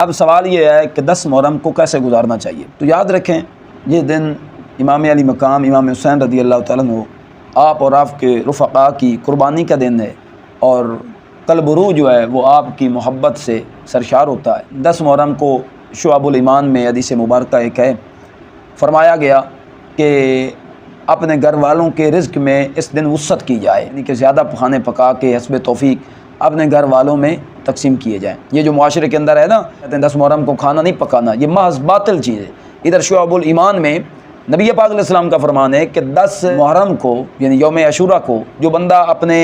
اب سوال یہ ہے کہ 10 محرم کو کیسے گزارنا چاہیے؟ تو یاد رکھیں یہ دن امام علی مقام امام حسین رضی اللہ تعالیٰ عنہ آپ اور آپ کے رفقا کی قربانی کا دن ہے، اور قلب روح جو ہے وہ آپ کی محبت سے سرشار ہوتا ہے۔ 10 محرم کو شعب الایمان میں حدیث مبارکہ ایک ہے، فرمایا گیا کہ اپنے گھر والوں کے رزق میں اس دن وسعت کی جائے، یعنی کہ زیادہ کھانے پکا کے حسب توفیق اپنے گھر والوں میں تقسیم کیے جائیں۔ یہ جو معاشرے کے اندر ہے نا، کہتے ہیں 10 محرم کو کھانا نہیں پکانا، یہ محض باطل چیز ہے۔ ادھر شعب الایمان میں نبی پاک علیہ السلام کا فرمان ہے کہ 10 محرم کو یعنی یوم عاشورہ کو جو بندہ اپنے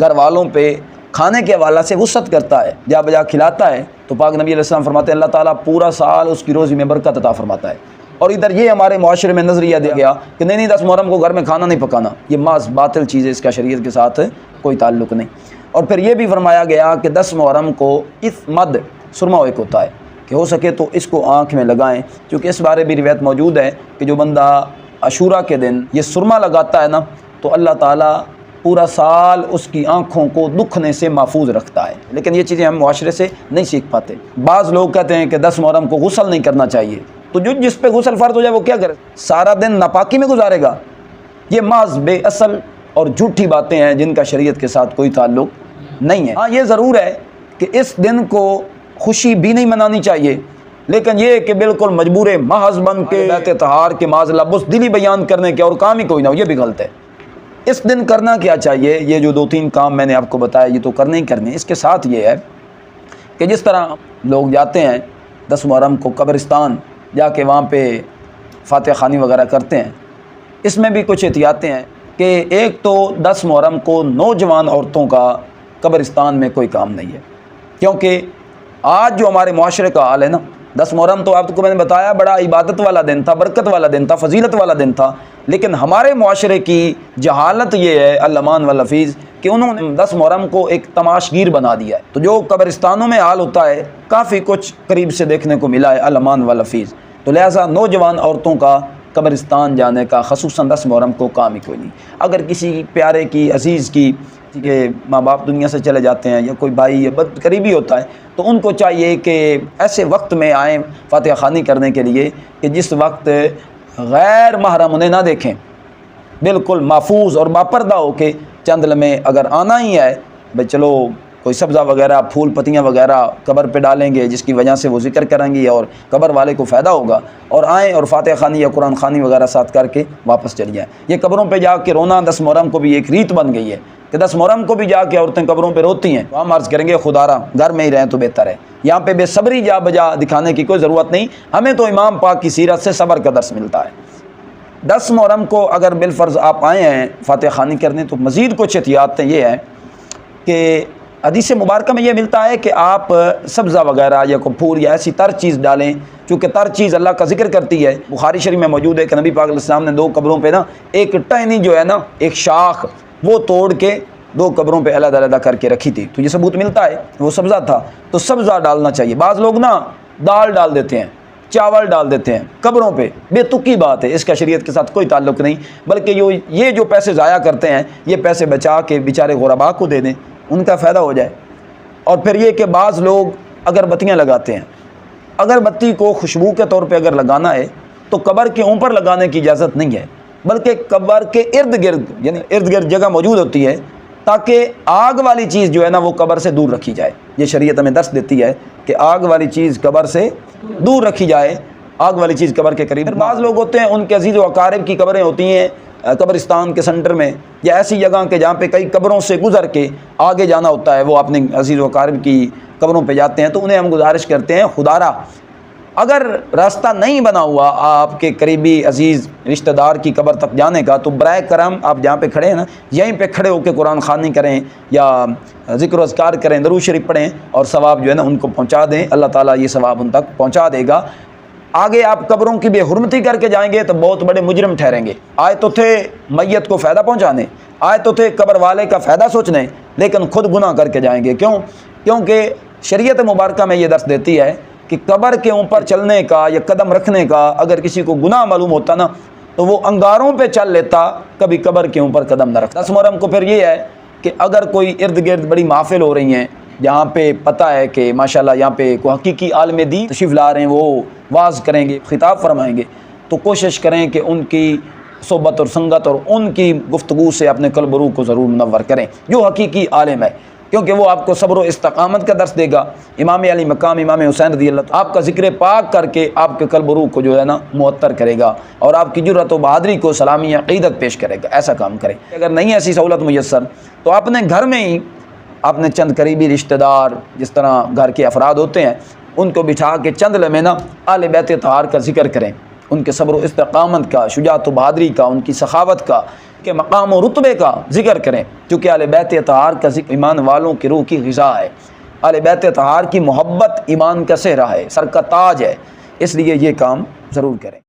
گھر والوں پہ کھانے کے حوالہ سے وسعت کرتا ہے، جا بجا کھلاتا ہے، تو پاک نبی علیہ السلام فرماتے ہیں اللہ تعالیٰ پورا سال اس کی روزی میں برکت عطا فرماتا ہے۔ اور ادھر یہ ہمارے معاشرے میں نظریہ دیا گیا کہ نہیں 10 محرم کو گھر میں کھانا نہیں پکانا، یہ محض باطل چیز ہے، اس کا شریعت کے ساتھ کوئی تعلق نہیں۔ اور پھر یہ بھی فرمایا گیا کہ 10 محرم کو اس مد سرما ایک ہوتا ہے کہ ہو سکے تو اس کو آنکھ میں لگائیں، کیونکہ اس بارے بھی روایت موجود ہے کہ جو بندہ عاشورہ کے دن یہ سرما لگاتا ہے نا، تو اللہ تعالیٰ پورا سال اس کی آنکھوں کو دکھنے سے محفوظ رکھتا ہے۔ لیکن یہ چیزیں ہم معاشرے سے نہیں سیکھ پاتے۔ بعض لوگ کہتے ہیں کہ 10 محرم کو غسل نہیں کرنا چاہیے، تو جس پہ غسل فرض ہو جائے وہ کیا کرے؟ سارا دن ناپاکی میں گزارے گا؟ یہ محض بے اصل اور جھوٹی باتیں ہیں جن کا شریعت کے ساتھ کوئی تعلق نہیں ہے۔ ہاں یہ ضرور ہے کہ اس دن کو خوشی بھی نہیں منانی چاہیے، لیکن یہ کہ بالکل مجبور محض بن کے بیت طہار کے معاذ اللہ بزدلی بیان کرنے کے اور کام ہی کوئی نہ ہو، یہ بھی غلط ہے۔ اس دن کرنا کیا چاہیے؟ یہ جو 2-3 کام میں نے آپ کو بتایا یہ تو کرنے ہی کرنے۔ اس کے ساتھ یہ ہے کہ جس طرح لوگ جاتے ہیں 10 محرم کو قبرستان جا کے وہاں پہ فاتحہ خوانی وغیرہ کرتے ہیں، اس میں بھی کچھ احتیاطیں ہیں کہ ایک تو 10 محرم کو نوجوان عورتوں کا قبرستان میں کوئی کام نہیں ہے، کیونکہ آج جو ہمارے معاشرے کا حال ہے نا، 10 محرم تو آپ کو میں نے بتایا بڑا عبادت والا دن تھا، برکت والا دن تھا، فضیلت والا دن تھا، لیکن ہمارے معاشرے کی جہالت یہ ہے المان واللفیظ کہ انہوں نے 10 محرم کو ایک تماشگیر بنا دیا ہے۔ تو جو قبرستانوں میں حال ہوتا ہے کافی کچھ قریب سے دیکھنے کو ملا ہے المان واللفیظ، تو لہٰذا نوجوان عورتوں کا قبرستان جانے کا خصوصاً 10 محرم کو کام ہی کوئی نہیں۔ اگر کسی پیارے کی عزیز کی کہ ماں باپ دنیا سے چلے جاتے ہیں یا کوئی بھائی یا بد قریبی ہوتا ہے، تو ان کو چاہیے کہ ایسے وقت میں آئیں فاتحہ خوانی کرنے کے لیے کہ جس وقت غیر محرم انہیں نہ دیکھیں، بالکل محفوظ اور باپردہ ہو کے چند لمحے اگر آنا ہی ہے بھائی چلو کوئی سبزہ وغیرہ پھول پتیاں وغیرہ قبر پہ ڈالیں گے جس کی وجہ سے وہ ذکر کریں گی اور قبر والے کو فائدہ ہوگا، اور آئیں اور فاتحہ خوانی یا قرآن خوانی وغیرہ ساتھ کر کے واپس چلی جائیں۔ یہ قبروں پہ جا کے رونا 10 محرم کو بھی ایک ریت بن گئی ہے کہ 10 محرم کو بھی جا کے عورتیں قبروں پہ روتی ہیں، ہم عرض کریں گے خدا را گھر میں ہی رہیں تو بہتر ہے۔ یہاں پہ بے صبری جا بجا دکھانے کی کوئی ضرورت نہیں، ہمیں تو امام پاک کی سیرت سے صبر کا درس ملتا ہے۔ 10 محرم کو اگر بالفرض آپ آئے ہیں فاتحہ خوانی کرنے تو مزید کچھ احتیاطیں یہ ہیں کہ حدیث مبارکہ میں یہ ملتا ہے کہ آپ سبزہ وغیرہ یا کوئی پھول یا ایسی تر چیز ڈالیں، چونکہ تر چیز اللہ کا ذکر کرتی ہے۔ بخاری شریف میں موجود ہے کہ نبی پاک علیہ السلام نے 2 قبروں پہ نا ایک ٹہنی جو ہے نا ایک شاخ وہ توڑ کے 2 قبروں پہ علیحدہ علیحدہ کر کے رکھی تھی، تو یہ ثبوت ملتا ہے وہ سبزہ تھا، تو سبزہ ڈالنا چاہیے۔ بعض لوگ نا دال ڈال دیتے ہیں، چاول ڈال دیتے ہیں قبروں پہ، بے تکی بات ہے، اس کا شریعت کے ساتھ کوئی تعلق نہیں، بلکہ یہ جو پیسے ضائع کرتے ہیں یہ پیسے بچا کے بیچارے غرباء کو دے دیں، ان کا فائدہ ہو جائے۔ اور پھر یہ کہ بعض لوگ اگربتیاں لگاتے ہیں، اگربتی کو خوشبو کے طور پہ اگر لگانا ہے تو قبر کے اوپر لگانے کی اجازت نہیں ہے، بلکہ قبر کے ارد گرد یعنی ارد گرد جگہ موجود ہوتی ہے تاکہ آگ والی چیز جو ہے نا وہ قبر سے دور رکھی جائے۔ یہ شریعت ہمیں درس دیتی ہے کہ آگ والی چیز قبر سے دور رکھی جائے، آگ والی چیز قبر کے قریب۔ بعض لوگ ہوتے ہیں ان کے عزیز و اقارب کی قبریں ہوتی ہیں قبرستان کے سنٹر میں یا ایسی جگہ کہ جہاں پہ کئی قبروں سے گزر کے آگے جانا ہوتا ہے، وہ اپنے عزیز و اقارب کی قبروں پہ جاتے ہیں، تو انہیں ہم گزارش کرتے ہیں خدا را اگر راستہ نہیں بنا ہوا آپ کے قریبی عزیز رشتہ دار کی قبر تک جانے کا، تو برائے کرم آپ جہاں پہ کھڑے ہیں نا یہیں پہ کھڑے ہو کے قرآن خوانی کریں یا ذکر و اذکار کریں، درود شریف پڑھیں اور ثواب جو ہے نا ان کو پہنچا دیں، اللہ تعالیٰ یہ ثواب ان تک پہنچا دے گا۔ آگے آپ قبروں کی بے حرمتی کر کے جائیں گے تو بہت بڑے مجرم ٹھہریں گے۔ آئے تو تھے میت کو فائدہ پہنچانے، آئے تو تھے قبر والے کا فائدہ سوچنے، لیکن خود گناہ کر کے جائیں گے۔ کیونکہ شریعت مبارکہ میں یہ درس دیتی ہے کہ قبر کے اوپر چلنے کا یا قدم رکھنے کا اگر کسی کو گناہ معلوم ہوتا نا تو وہ انگاروں پہ چل لیتا، کبھی قبر کے اوپر قدم نہ رکھتا۔ 10 محرم کو پھر یہ ہے کہ اگر کوئی ارد گرد بڑی محافل ہو رہی ہیں جہاں پہ پتہ ہے کہ ماشاءاللہ یہاں پہ کوئی حقیقی عالم دین تشریف لا رہے ہیں، وہ واعظ کریں گے، خطاب فرمائیں گے، تو کوشش کریں کہ ان کی صحبت اور سنگت اور ان کی گفتگو سے اپنے قلب و روح کو ضرور منور کریں، جو حقیقی عالم ہے، کیونکہ وہ آپ کو صبر و استقامت کا درس دے گا۔ امام علی مقام امام حسین رضی اللہ آپ کا ذکر پاک کر کے آپ کے قلب و روح کو جو ہے نا معطر کرے گا، اور آپ کی جرأت و بہادری کو سلامی عقیدت پیش کرے گا۔ ایسا کام کریں۔ اگر نہیں ایسی سہولت میسر تو اپنے گھر میں ہی اپنے چند قریبی رشتہ دار، جس طرح گھر کے افراد ہوتے ہیں، ان کو بٹھا کے چند لمحے نا اہل بیت طہار کا ذکر کریں، ان کے صبر و استقامت کا، شجاعت و بہادری کا، ان کی سخاوت کا، کے مقام و رتبے کا ذکر کریں، کیونکہ اہل بیت طہار کا ذکر ایمان والوں کی روح کی غذا ہے۔ اہل بیت طہار کی محبت ایمان کا صحرا ہے، سر کا تاج ہے، اس لیے یہ کام ضرور کریں۔